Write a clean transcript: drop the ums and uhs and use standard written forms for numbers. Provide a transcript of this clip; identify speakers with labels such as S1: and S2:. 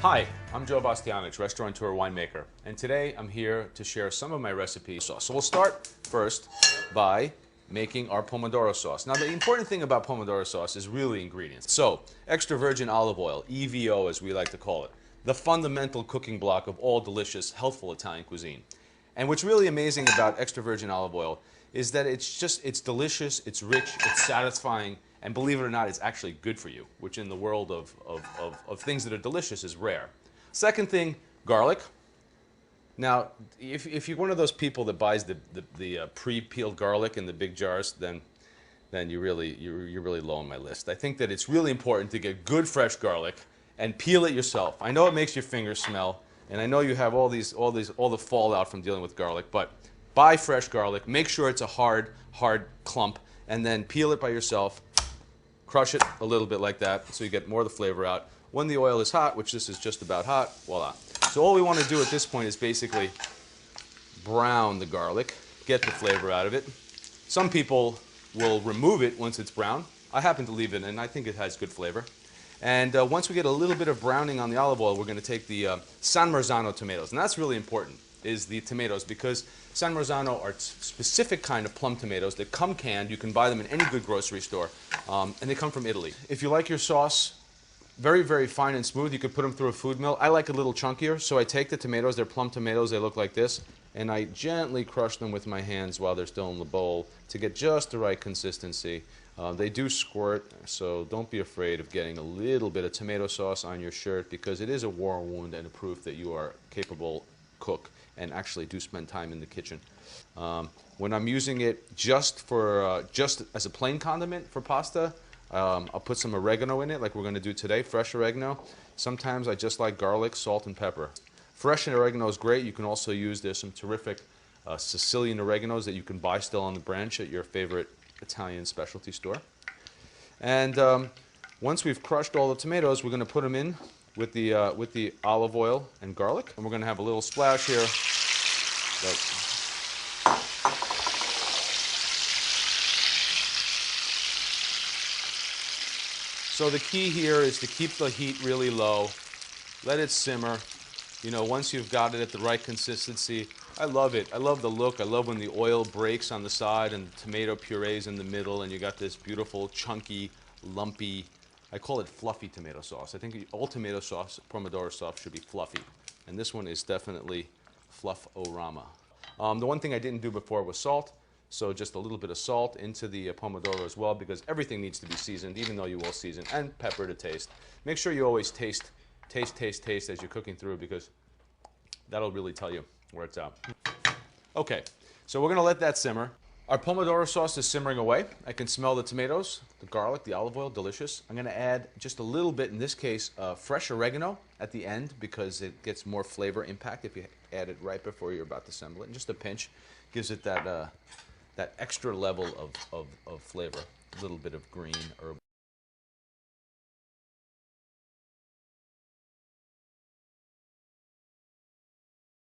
S1: Hi, I'm Joe Bastianich, restaurateur winemaker, and today I'm here to share some of my recipes. So we'll start first by making our pomodoro sauce. Now the important thing about pomodoro sauce is really ingredients. So extra virgin olive oil, EVO as we like to call it, the fundamental cooking block of all delicious, healthful Italian cuisine. And what's really amazing about extra virgin olive oil is that it's delicious, it's rich, it's satisfying, and believe it or not, it's actually good for you, which in the world of things that are delicious is rare. Second thing, garlic. Now, if you're one of those people that buys the pre-peeled garlic in the big jars, then you're really low on my list. I think that it's really important to get good fresh garlic and peel it yourself. I know it makes your fingers smell, and I know you have all the fallout from dealing with garlic, but buy fresh garlic, make sure it's a hard clump, and then peel it by yourself. Crush it a little bit like that so you get more of the flavor out. When the oil is hot, which this is just about hot, voila. So all we want to do at this point is basically brown the garlic, get the flavor out of it. Some people will remove it once it's brown. I happen to leave it in, I think it has good flavor. And once we get a little bit of browning on the olive oil, we're going to take the San Marzano tomatoes. And that's really important, is the tomatoes, because San Marzano are specific kind of plum tomatoes that come canned. You can buy them in any good grocery store, and they come from Italy. If you like your sauce very, very fine and smooth, you could put them through a food mill. I like a little chunkier, so I take the tomatoes, they're plum tomatoes, they look like this, and I gently crush them with my hands while they're still in the bowl to get just the right consistency. They do squirt, so don't be afraid of getting a little bit of tomato sauce on your shirt, because it is a war wound and a proof that you are a capable cook and actually do spend time in the kitchen. When I'm using it just as a plain condiment for pasta, I'll put some oregano in it like we're going to do today, fresh oregano. Sometimes I just like garlic, salt, and pepper. Fresh oregano is great. You can also use, there's some terrific Sicilian oreganos that you can buy still on the branch at your favorite Italian specialty store. And once we've crushed all the tomatoes, we're going to put them in with the olive oil and garlic, and we're going to have a little splash here. So the key here is to keep the heat really low, let it simmer. You know, once you've got it at the right consistency, I love it. I love the look. I love when the oil breaks on the side and the tomato puree's in the middle, and you got this beautiful, chunky, lumpy, I call it fluffy tomato sauce. I think all tomato sauce, pomodoro sauce, should be fluffy. And this one is definitely fluff-o-rama. The one thing I didn't do before was salt. So just a little bit of salt into the pomodoro as well, because everything needs to be seasoned, even though you will season, and pepper to taste. Make sure you always taste as you're cooking through, because that'll really tell you where it's at. Okay, so we're going to let that simmer. Our pomodoro sauce is simmering away. I can smell the tomatoes, the garlic, the olive oil, delicious. I'm going to add just a little bit, in this case, fresh oregano at the end, because it gets more flavor impact if you add it right before you're about to assemble it. And just a pinch gives it that extra level of flavor, a little bit of green herb.